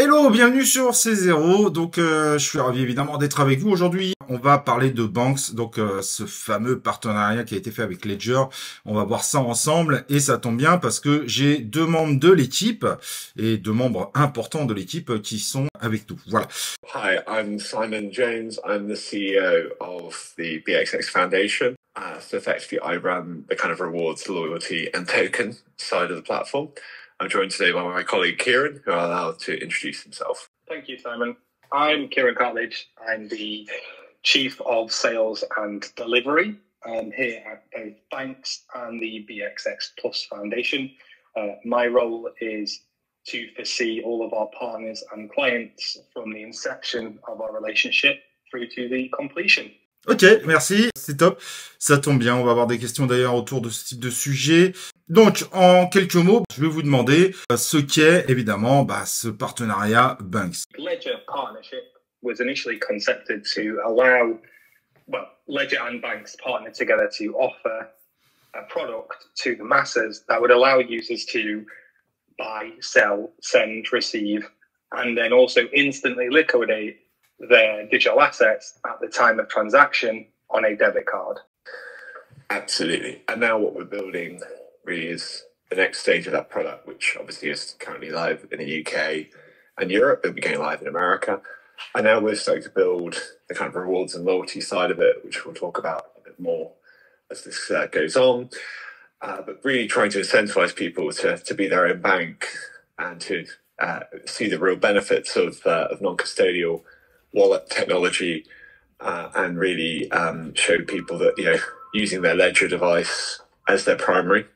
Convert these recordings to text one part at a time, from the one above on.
Hello, bienvenue sur C0. Donc, je suis ravi évidemment d'être avec vous aujourd'hui. On va parler de Banks, donc ce fameux partenariat qui a été fait avec Ledger. On va voir ça ensemble et ça tombe bien parce que j'ai deux membres de l'équipe et deux membres importants de l'équipe qui sont avec nous. Voilà. Hi, I'm Simon Jones. I'm the CEO of the BXX Foundation. So effectively, I run the kind of rewards, loyalty, and token side of the platform. I'm joined today by my colleague Kieran, who I'll allow to introduce himself. Thank you, Simon. I'm Kieran Cartledge. I'm the Chief of Sales and Delivery here at both Banks and the BXX Plus Foundation. My role is to foresee all of our partners and clients from the inception of our relationship through to the completion. Ok, merci, c'est top. Ça tombe bien, on va avoir des questions d'ailleurs autour de ce type de sujet. Donc, en quelques mots, je vais vous demander ce qu'est évidemment ce partenariat Banks. Ledger partnership was initially concepted to allow, Ledger and Banks partner together to offer a product to the masses that would allow users to buy, sell, send, receive, and then also instantly liquidate their digital assets at the time of transaction on a debit card. Absolutely. And now what we're building really is the next stage of that product, which obviously is currently live in the UK and Europe. It'll be going live in America. And now we're starting to build the kind of rewards and loyalty side of it, which we'll talk about a bit more as this goes on. But really trying to incentivize people to be their own bank and to see the real benefits of non-custodial wallet technology and really show people that using their Ledger device as their primary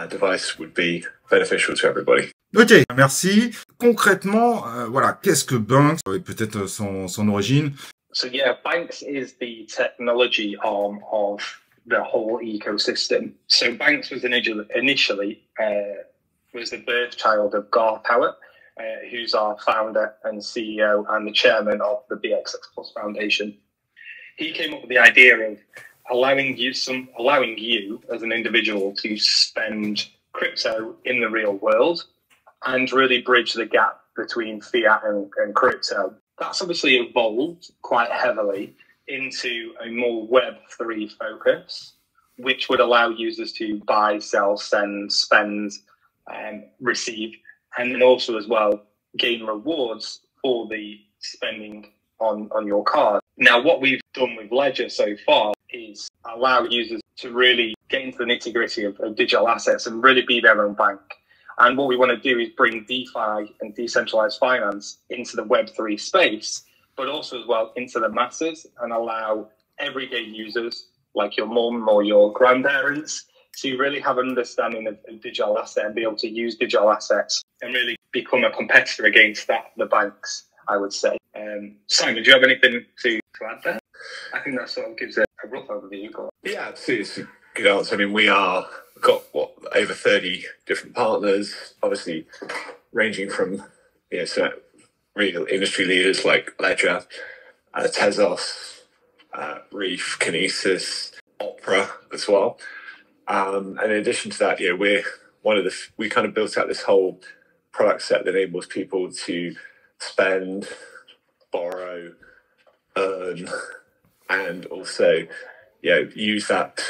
device would be beneficial to everybody. Ok, merci. Concrètement, voilà, qu'est-ce que Banks et peut-être son origine? So yeah, Banks is the technology arm of the whole ecosystem. So Banks was initially was the birth child of Garth Howard, who's our founder and CEO and the chairman of the BXX Plus Foundation. He came up with the idea of allowing you as an individual to spend crypto in the real world and really bridge the gap between fiat and crypto. That's obviously evolved quite heavily into a more Web3 focus, which would allow users to buy, sell, send, spend, receive, and then also as well gain rewards for the spending on your card. Now, what we've done with Ledger so far is allow users to really get into the nitty-gritty of digital assets and really be their own bank. And what we want to do is bring DeFi and decentralized finance into the Web3 space, but also as well into the masses and allow everyday users like your mum or your grandparents to really have an understanding of digital asset and be able to use digital assets and really become a competitor against the banks, I would say. Simon, do you have anything to add there? I think that sort of gives a rough overview. Yeah, it's a good answer. I mean, we've got over 30 different partners, obviously ranging from some real industry leaders like Ledger, Tezos, Reef, Kinesis, Opera as well. And in addition to that, we kind of built out this whole product set that enables people to spend, borrow, earn, and also use that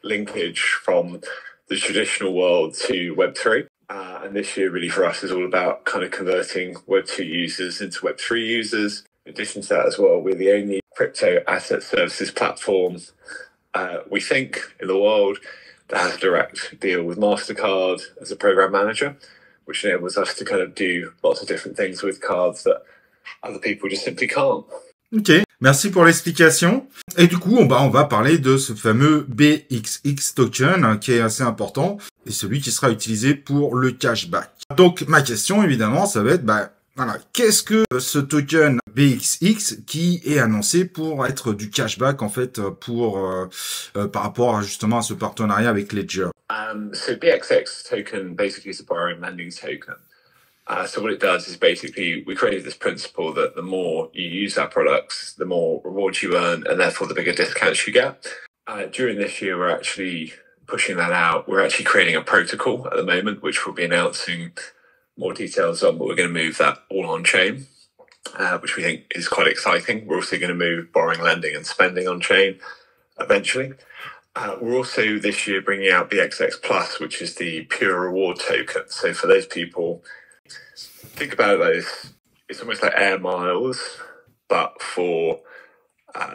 linkage from the traditional world to Web3. And this year really for us is all about kind of converting Web2 users into Web3 users. In addition to that as well, we're the only crypto asset services platform we think in the world that has a direct deal with MasterCard as a program manager, which enables us to kind of do lots of different things with cards that other people just simply can't. Ok, merci pour l'explication. Et du coup, on va parler de ce fameux BXX token qui est assez important et celui qui sera utilisé pour le cashback. Donc, ma question, évidemment, ça va être, qu'est-ce que ce token BXX qui est annoncé pour être du cashback, en fait, par rapport justement à ce partenariat avec Ledger? So BXX token basically is a borrowing lending token. So what it does is basically we created this principle that the more you use our products, the more rewards you earn, and therefore the bigger discounts you get. During this year, we're actually pushing that out. We're actually creating a protocol at the moment, which we'll be announcing more details on, but we're going to move that all on chain, which we think is quite exciting. We're also going to move borrowing, lending, and spending on chain eventually. We're also this year bringing out BXX Plus, which is the pure reward token. So for those people, think about it as it's almost like air miles, but for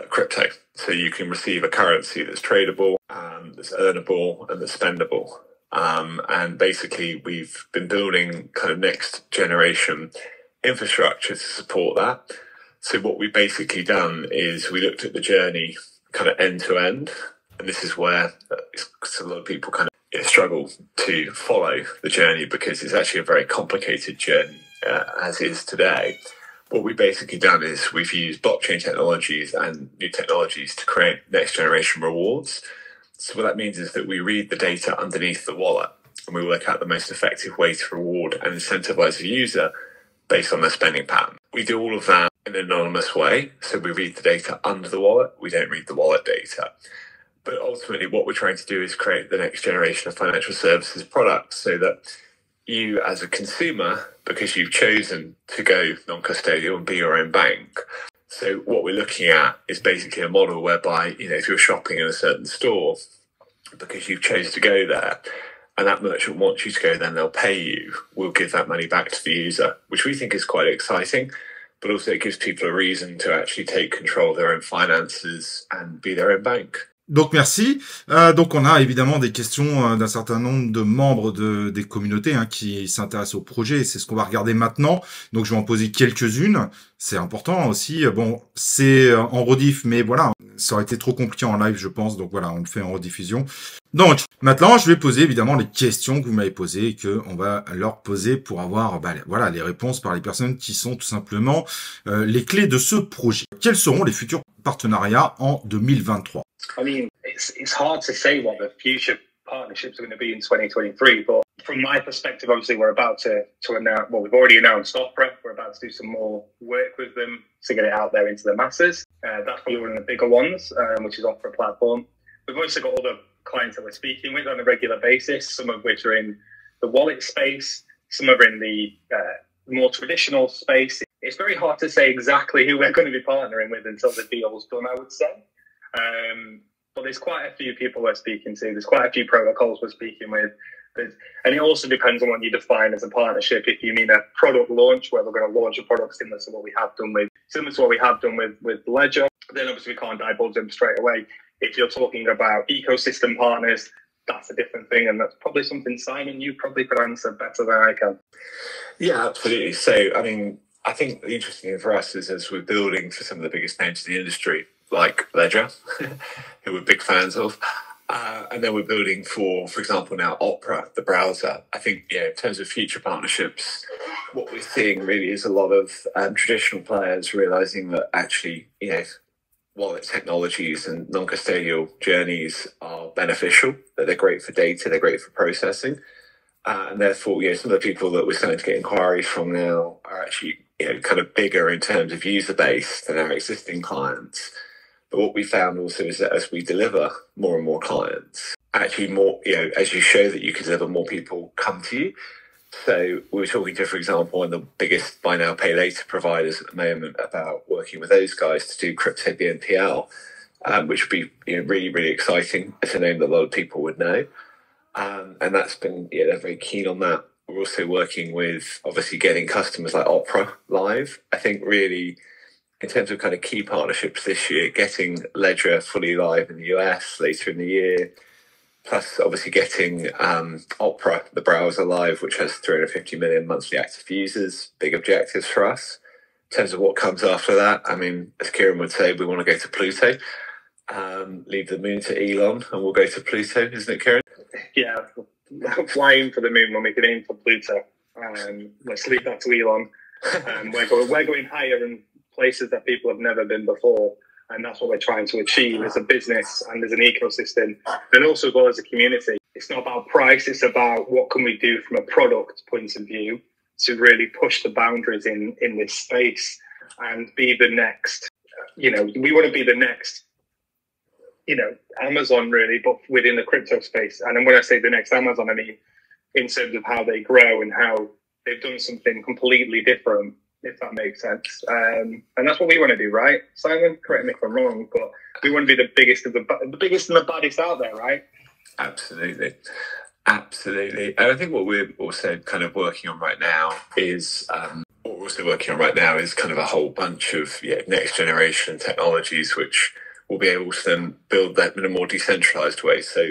crypto. So you can receive a currency that's tradable, that's earnable, and that's spendable. And basically, we've been building kind of next generation infrastructure to support that. So what we've basically done is we looked at the journey kind of end to end. And this is where a lot of people kind of struggle to follow the journey because it's actually a very complicated journey as is today. What we've basically done is we've used blockchain technologies and new technologies to create next generation rewards. So what that means is that we read the data underneath the wallet and we work out the most effective way to reward and incentivize a user based on their spending pattern. We do all of that in an anonymous way. So we read the data under the wallet. We don't read the wallet data. But ultimately, what we're trying to do is create the next generation of financial services products so that you as a consumer, because you've chosen to go non-custodial and be your own bank. So what we're looking at is basically a model whereby, if you're shopping in a certain store, because you've chosen to go there, and that merchant wants you to go, then they'll pay you. We'll give that money back to the user, which we think is quite exciting. But also it gives people a reason to actually take control of their own finances and be their own bank. Donc merci. Donc on a évidemment des questions d'un certain nombre de membres des communautés qui s'intéressent au projet. C'est ce qu'on va regarder maintenant. Donc je vais en poser quelques-unes. C'est important aussi. Bon, c'est en rediff, mais voilà, ça aurait été trop compliqué en live, je pense. Donc voilà, on le fait en rediffusion. Donc maintenant, je vais poser évidemment les questions que vous m'avez posées et que on va leur poser pour avoir voilà les réponses par les personnes qui sont tout simplement les clés de ce projet. Quels seront les futurs partenariats en 2023? I mean, it's hard to say what the future partnerships are going to be in 2023, but from my perspective, obviously, we're about to announce, well, we've already announced Opera. We're about to do some more work with them to get it out there into the masses. That's probably one of the bigger ones, which is Opera platform. We've also got other clients that we're speaking with on a regular basis, some of which are in the wallet space, some are in the more traditional space. It's very hard to say exactly who we're going to be partnering with until the deal's done, I would say. But there's quite a few people we're speaking to. There's quite a few protocols we're speaking with. And it also depends on what you define as a partnership. If you mean a product launch, where we're going to launch a product similar to what we have done with Ledger, then obviously we can't divulge them straight away. If you're talking about ecosystem partners, that's a different thing. And that's probably something, Simon, you probably could answer better than I can. Yeah, absolutely. So, I mean, I think the interesting thing for us is as we're building for some of the biggest names in the industry, like Ledger, who we're big fans of. And then we're building for example, now Opera, the browser. I think, in terms of future partnerships, what we're seeing really is a lot of traditional players realizing that actually, wallet technologies and non-custodial journeys are beneficial, that they're great for data, they're great for processing. And therefore, some of the people that we're starting to get inquiries from now are actually, kind of bigger in terms of user base than our existing clients. But what we found also is that as we deliver more and more clients, actually more, as you show that you can deliver, more people come to you. So we were talking to, for example, one of the biggest buy now, pay later providers at the moment about working with those guys to do crypto BNPL, which would be really, really exciting. It's a name that a lot of people would know. And that's been, they're very keen on that. We're also working with, obviously, getting customers like Opera live. I think really, in terms of kind of key partnerships this year, getting Ledger fully live in the US later in the year, plus obviously getting Opera, the browser, live, which has 350 million monthly active users, big objectives for us. In terms of what comes after that, I mean, as Kieran would say, we want to go to Pluto, leave the moon to Elon, and we'll go to Pluto, isn't it, Kieran? Yeah, flying for the moon when we can aim for Pluto. Let's leave that to Elon. We're going higher and places that people have never been before, and that's what we're trying to achieve as a business and as an ecosystem, and also as well as a community. It's not about price, it's about what can we do from a product point of view to really push the boundaries in this space and be the next, we want to be the next, Amazon really, but within the crypto space. And then when I say the next Amazon, I mean in terms of how they grow and how they've done something completely different, if that makes sense. And that's what we want to do, right? Simon, correct me if I'm wrong, but we want to be the biggest and the baddest out there, right? Absolutely. Absolutely. And I think what we're also kind of working on right now is kind of a whole bunch of next generation technologies which will be able to then build that in a more decentralized way. So,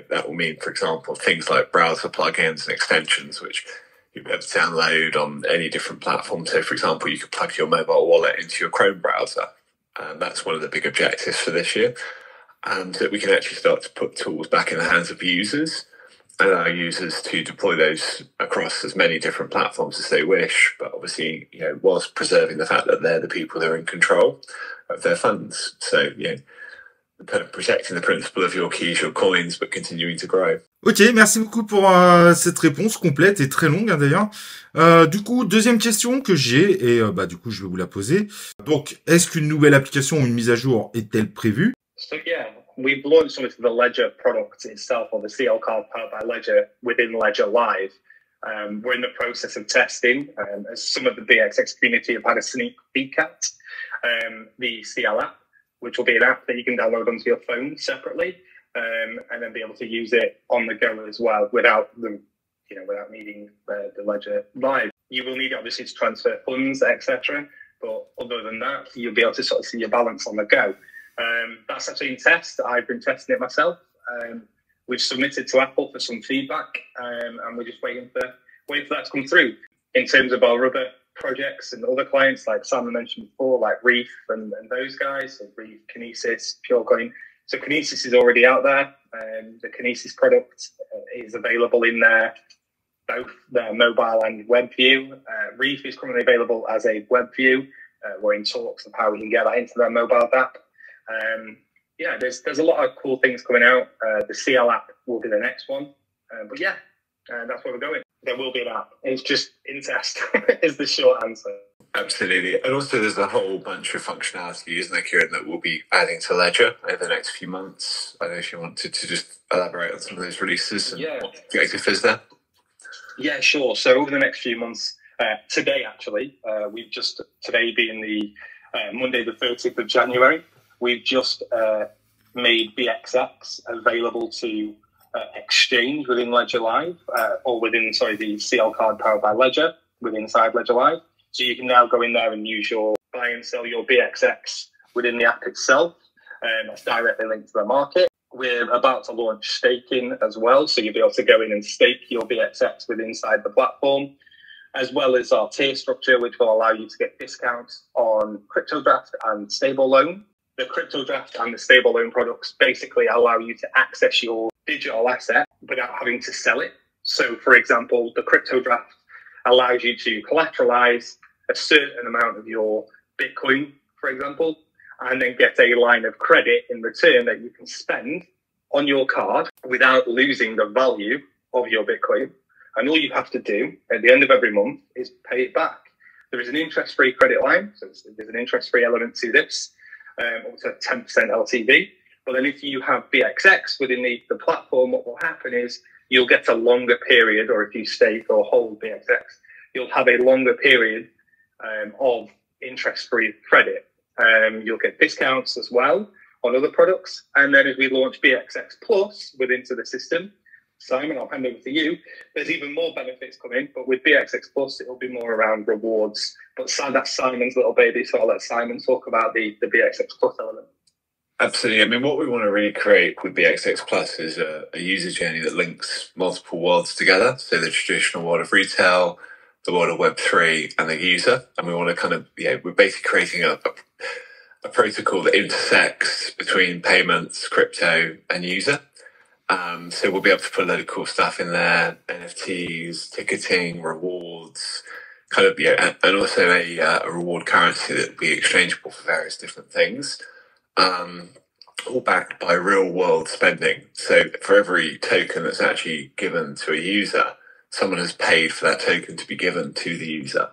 that will mean, for example, things like browser plugins and extensions, which you'll be able to download on any different platform. So, for example, you could plug your mobile wallet into your Chrome browser. And that's one of the big objectives for this year. And that we can actually start to put tools back in the hands of users and allow users to deploy those across as many different platforms as they wish, but obviously, whilst preserving the fact that they're the people that are in control of their funds. So, kind of protecting the principle of your keys, your coins, but continuing to grow. Ok, merci beaucoup pour cette réponse complète et très longue d'ailleurs. Du coup, deuxième question que j'ai, et du coup je vais vous la poser. Donc, est-ce qu'une nouvelle application ou une mise à jour est-elle prévue? So yeah, we've launched some of the Ledger product itself, or the CL card powered by Ledger within Ledger Live. We're in the process of testing, as some of the BXX community have had a sneak peek at the CL app, which will be an app that you can download onto your phone separately, and then be able to use it on the go as well without needing the Ledger Live. You will need it obviously to transfer funds, etc. But other than that, you'll be able to sort of see your balance on the go. That's actually in test. I've been testing it myself. We've submitted to Apple for some feedback, and we're just waiting for that to come through. In terms of our other projects and other clients, like Simon mentioned before, like Reef and those guys, so Reef, Kinesis, Purecoin. So Kinesis is already out there. The Kinesis product is available in both their mobile and web view. Reef is currently available as a web view. We're in talks of how we can get that into their mobile app. There's a lot of cool things coming out. The CL app will be the next one. That's where we're going. There will be an app. It's just in test is the short answer. Absolutely. And also there's a whole bunch of functionality, isn't there, Kieran, that we'll be adding to Ledger over the next few months. I don't know if you wanted to just elaborate on some of those releases and what the objective is there. Yeah, sure. So over the next few months, today actually, today being the Monday the 30th of January, we've just made BXX available to exchange within Ledger Live, or within, the CL card powered by Ledger inside Ledger Live. So you can now go in there and buy and sell your BXX within the app itself. That's directly linked to the market. We're about to launch staking as well. So you'll be able to go in and stake your BXX inside the platform, as well as our tier structure, which will allow you to get discounts on CryptoDraft and Stable Loan. The CryptoDraft and the Stable Loan products basically allow you to access your digital asset without having to sell it. So, for example, the CryptoDraft allows you to collateralize a certain amount of your Bitcoin, for example, and then get a line of credit in return that you can spend on your card without losing the value of your Bitcoin. And all you have to do at the end of every month is pay it back. There is an interest-free credit line, so there's an interest-free element to this, up to 10% LTV. But then if you have BXX within the platform, what will happen is you'll get a longer period, or if you stake or hold BXX, you'll have a longer period of interest-free credit. You'll get discounts as well on other products. And then as we launch BXX Plus into the system, Simon, I'll hand over to you. There's even more benefits coming, but with BXX Plus, it'll be more around rewards. But that's Simon's little baby, so I'll let Simon talk about the BXX Plus element. Absolutely. I mean, what we want to really create with BXX Plus is a user journey that links multiple worlds together. So the traditional world of retail, the world of Web3, and the user. And we want to kind of, we're basically creating a protocol that intersects between payments, crypto, and user. So we'll be able to put a load of cool stuff in there, NFTs, ticketing, rewards, and also a reward currency that will be exchangeable for various different things, all backed by real world spending. So for every token that's actually given to a user, someone has paid for that token to be given to the user.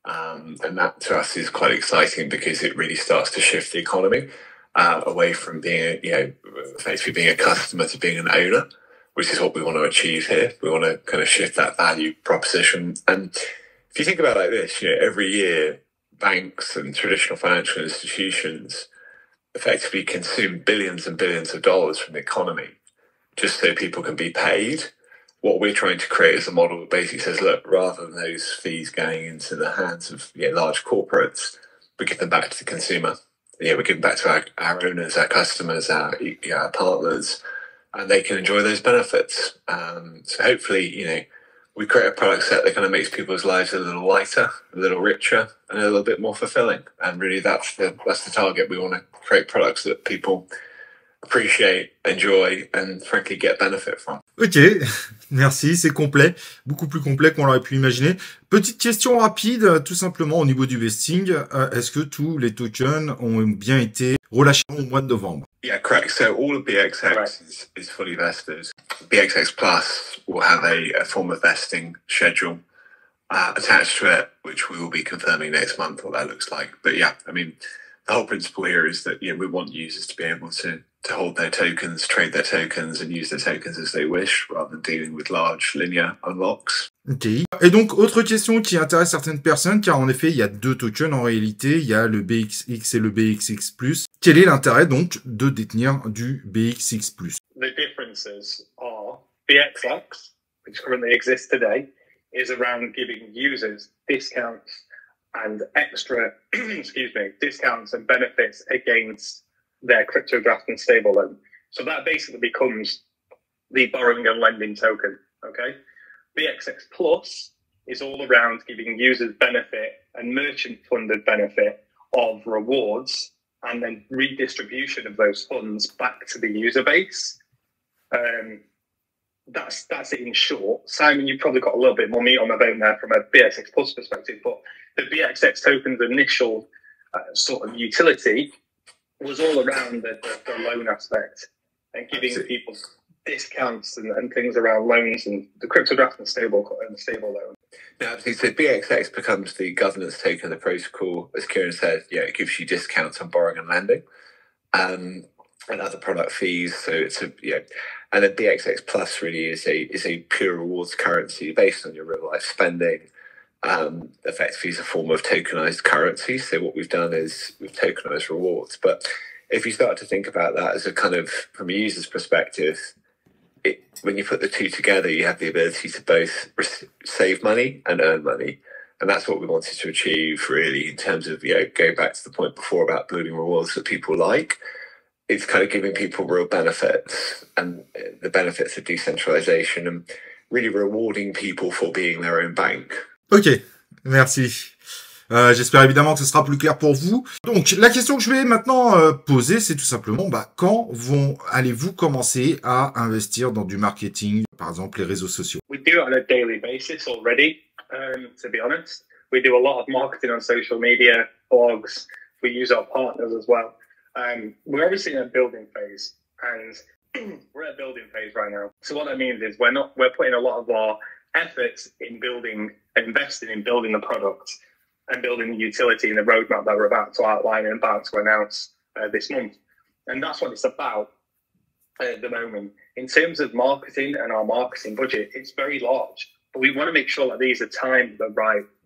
And that to us is quite exciting because it really starts to shift the economy away from being, effectively being a customer to being an owner which is what we want to achieve here. We want to kind of shift that value proposition. And if you think about it like this, every year banks and traditional financial institutions effectively consume billions and billions of dollars from the economy just so people can be paid. What we're trying to create is a model that basically says, look, rather than those fees going into the hands of large corporates, we give them back to the consumer. We give them back to our owners, our customers, our partners, and they can enjoy those benefits. So hopefully, we create a product set that kind of makes people's lives a little lighter, a little richer, and a little bit more fulfilling. And really, that's the target. We want to create products that people appreciate, enjoy, and frankly get benefit from. Ok, merci, c'est complet, beaucoup plus complet qu'on l'aurait pu imaginer. Petite question rapide, tout simplement au niveau du vesting, est-ce que tous les tokens ont bien été relâchés au mois de novembre? Yeah, correct. So all of BXX is fully vested. BXX Plus will have a form of vesting schedule attached to it, which we will be confirming next month what that looks like. But yeah, I mean, the whole principle here is that we want users to be able to hold their tokens, trade their tokens, and use their tokens as they wish, rather than dealing with large linear unlocks. Ok. Et donc, autre question qui intéresse certaines personnes, car en effet, il y a deux tokens en réalité, il y a le BXX et le BXX+. Quel est l'intérêt donc de détenir du BXX+? The differences are BXX, which currently exists today, is around giving users discounts and extra, discounts and benefits against their cryptograph and stable loan. So that basically becomes the borrowing and lending token, okay? BXX Plus is all around giving users benefit and merchant-funded benefit of rewards and then redistribution of those funds back to the user base. That's it in short. Simon, you've probably got a little bit more meat on the bone there from a BXX Plus perspective, but the BXX token's initial sort of utility was all around the loan aspect and giving people discounts and things around loans and the cryptograph and stable loan. Now, so BXX becomes the governance token of the protocol. As Kieran said, it gives you discounts on borrowing and lending, and other product fees. So it's and then BXX Plus really is a pure rewards currency based on your real life spending. Effectively is a form of tokenized currency. So what we've done is we've tokenized rewards. But if you start to think about that as a kind of, from a user's perspective, when you put the two together, you have the ability to both save money and earn money. And that's what we wanted to achieve really in terms of, going back to the point before about building rewards that people like. It's kind of giving people real benefits and the benefits of decentralization and really rewarding people for being their own bank. Ok, merci. J'espère évidemment que ce sera plus clair pour vous. Donc, la question que je vais maintenant poser, c'est tout simplement, quand allez-vous commencer à investir dans du marketing, par exemple les réseaux sociaux? We do it on a daily basis already, to be honest. We do a lot of marketing on social media, blogs. We use our partners as well. We're obviously in a building phase, and we're at a building phase right now. So what that means is we're putting a lot of our efforts in investing in building the product and building the utility and the roadmap that we're about to outline and about to announce this month. And that's what it's about at the moment. In terms of marketing and our marketing budget, it's very large, but we want to make sure that these are timed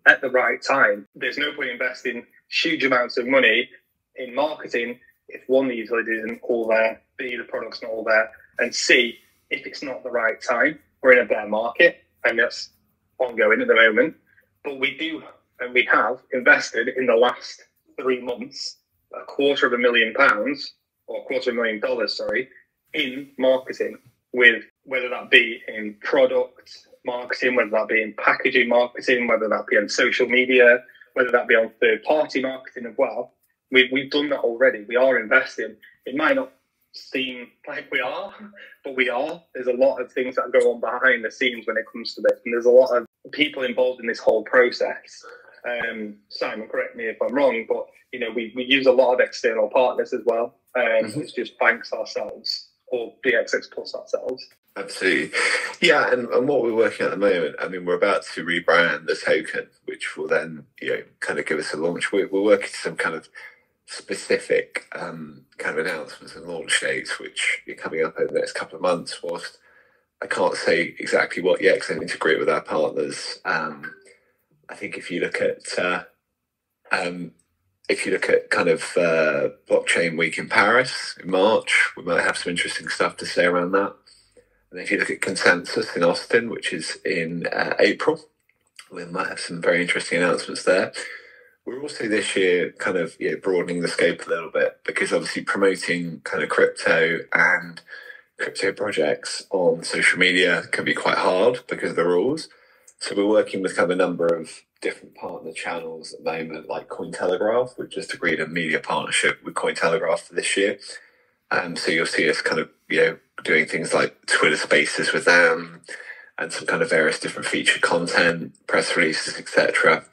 at the right time. There's no point investing huge amounts of money in marketing if one, the utility isn't all there, B, the product's not all there, and C, if it's not the right time. We're in a bear market, and that's ongoing at the moment. But we do, and we have invested in the last 3 months £250,000, or $250,000, sorry, in marketing, with whether that be in product marketing, whether that be in packaging marketing, whether that be on social media, whether that be on third-party marketing as well. We've done that already. We are investing. It might not seem like we are, but we are. There's a lot of things that go on behind the scenes when it comes to this, and there's a lot of people involved in this whole process. Simon, correct me if I'm wrong, but we use a lot of external partners as well. It's just banks ourselves or BXX Plus ourselves. Absolutely. Yeah, and what we're working at the moment, I mean, we're about to rebrand the token, which will then, kind of give us a launch. We're working to some kind of specific kind of announcements and launch dates, which are coming up over the next couple of months, whilst I can't say exactly what yet because I integrate with our partners. I think if you look at kind of Blockchain Week in Paris in March, we might have some interesting stuff to say around that. And if you look at Consensus in Austin, which is in April, we might have some very interesting announcements there. We're also this year kind of broadening the scope a little bit, because obviously promoting kind of crypto and crypto projects on social media can be quite hard because of the rules. So we're working with kind of a number of different partner channels at the moment, like Cointelegraph. We've just agreed a media partnership with Cointelegraph for this year. So you'll see us kind of, doing things like Twitter Spaces with them and some kind of various different featured content, press releases, etc.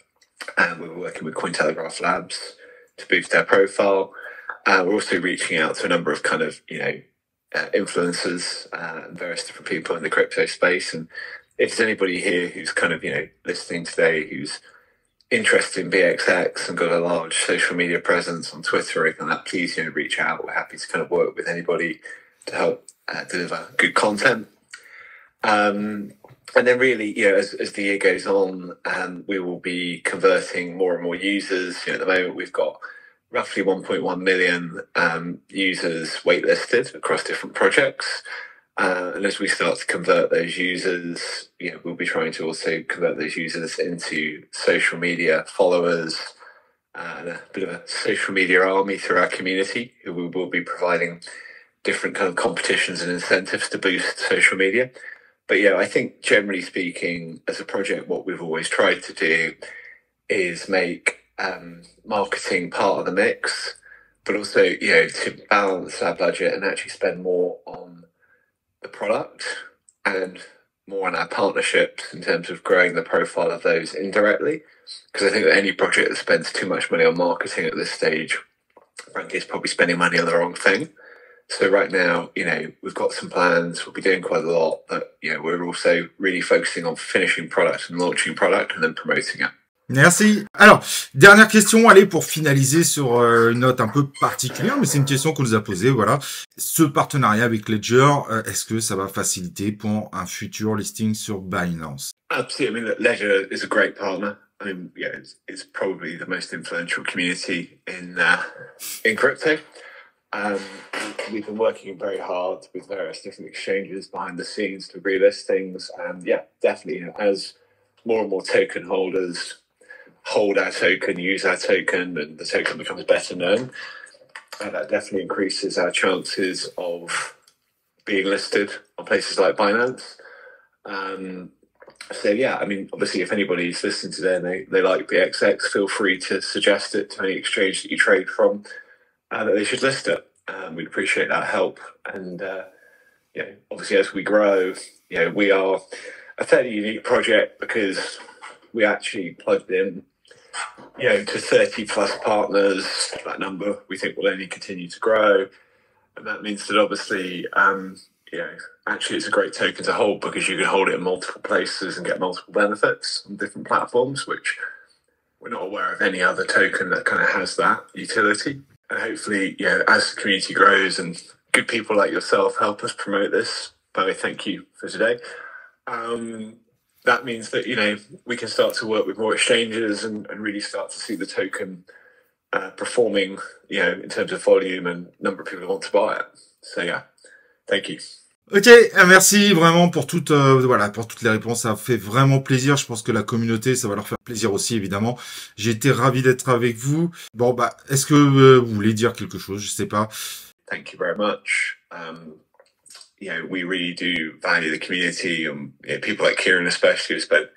And we're working with Cointelegraph Labs to boost their profile. We're also reaching out to a number of kind of, influencers and various different people in the crypto space. And if there's anybody here who's kind of, listening today, who's interested in BXX and got a large social media presence on Twitter or anything like that, please, reach out. We're happy to kind of work with anybody to help deliver good content. And then really, as the year goes on, we will be converting more and more users. At the moment, we've got roughly 1.1 million users waitlisted across different projects. And as we start to convert those users, we'll be trying to also convert those users into social media followers and a bit of a social media army through our community, who we will be providing different kind of competitions and incentives to boost social media. But I think generally speaking, as a project, what we've always tried to do is make marketing part of the mix, but also, to balance our budget and actually spend more on the product and more on our partnerships in terms of growing the profile of those indirectly. Because I think that any project that spends too much money on marketing at this stage, frankly, is probably spending money on the wrong thing. So right now, we've got some plans. We'll be doing quite a lot, but we're also really focusing on finishing product and launching product and then promoting it. Merci. Alors, dernière question, allez, pour finaliser sur une note un peu particulière, mais c'est une question qu'on nous a posée, voilà. Ce partenariat avec Ledger, est-ce que ça va faciliter pour un futur listing sur Binance? Absolutely. I mean, Ledger is a great partner. I mean, it's probably the most influential community in crypto. We've been working very hard with various different exchanges behind the scenes to relist things. And definitely, as more and more token holders hold our token, use our token, and the token becomes better known, that definitely increases our chances of being listed on places like Binance. So I mean, obviously, if anybody's listening today and they like BXX, feel free to suggest it to any exchange that you trade from, that they should list it. We'd appreciate that help. And obviously, as we grow, we are a fairly unique project because we actually plugged in, to 30 plus partners. That number we think will only continue to grow, and that means that obviously, actually it's a great token to hold because you can hold it in multiple places and get multiple benefits on different platforms, which we're not aware of any other token that kind of has that utility. And hopefully, as the community grows and good people like yourself help us promote this, Bo, thank you for today. That means that, we can start to work with more exchanges and really start to see the token performing, in terms of volume and number of people who want to buy it. So, thank you. Ok, merci vraiment pour toutes les réponses, ça fait vraiment plaisir. Je pense que la communauté, ça va leur faire plaisir aussi, évidemment. J'ai été ravi d'être avec vous. Bon, est-ce que vous voulez dire quelque chose? Je sais pas. Thank you very much. We really do value the community, and people like Kieran especially who spent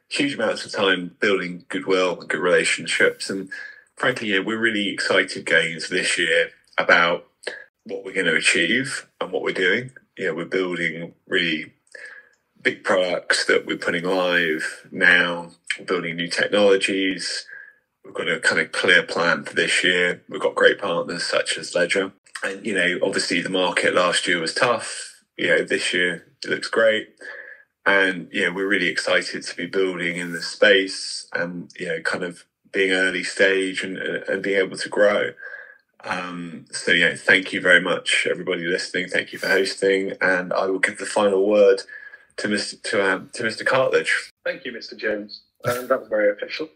huge amounts of time building goodwill and good relationships. And frankly, we're really excited going into this year about what we're going to achieve and what we're doing. We're building really big products that we're putting live now, we're building new technologies. We've got a kind of clear plan for this year. We've got great partners such as Ledger. And, obviously the market last year was tough. This year it looks great. And, we're really excited to be building in this space and, kind of being early stage and being able to grow. So yeah, thank you very much, everybody listening. Thank you for hosting, and I will give the final word to Mr. Cartledge. Thank you, Mr. Jones. That was very official.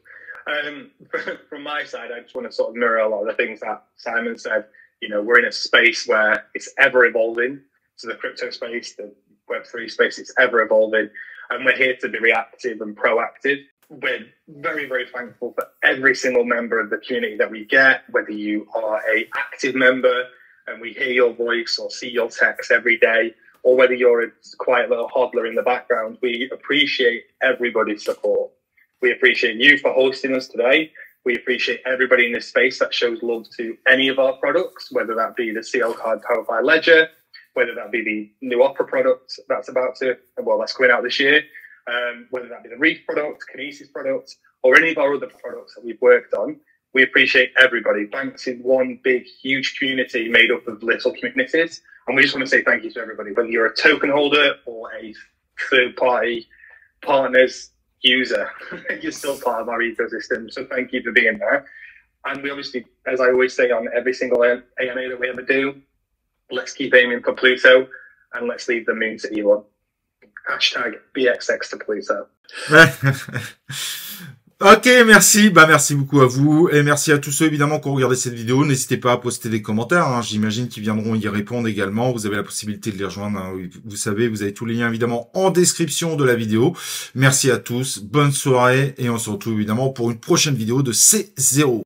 From my side, I just want to sort of mirror a lot of the things that Simon said. You know, we're in a space where it's ever evolving. So the crypto space, the Web3 space, it's ever evolving, and we're here to be reactive and proactive. We're very, very thankful for every single member of the community that we get, whether you are a active member and we hear your voice or see your text every day, or whether you're a quiet little hodler in the background. We appreciate everybody's support. We appreciate you for hosting us today. We appreciate everybody in this space that shows love to any of our products, whether that be the CL Card powered by Ledger, whether that be the new Opera product that's coming out this year, whether that be the Reef product, Kinesis product, or any of our other products that we've worked on. We appreciate everybody. Banks is one big, huge community made up of little communities. And we just want to say thank you to everybody, whether you're a token holder or a third-party partners user. You're still part of our ecosystem. So thank you for being there. And we obviously, as I always say on every single AMA that we ever do, let's keep aiming for Pluto and let's leave the moon to Elon. Hashtag BXX to Pluto. Ok, merci. Bah, merci beaucoup à vous. Et merci à tous ceux, évidemment, qui ont regardé cette vidéo. N'hésitez pas à poster des commentaires, hein. J'imagine qu'ils viendront y répondre également. Vous avez la possibilité de les rejoindre, hein. Vous savez, vous avez tous les liens, évidemment, en description de la vidéo. Merci à tous. Bonne soirée. Et on se retrouve, évidemment, pour une prochaine vidéo de C0.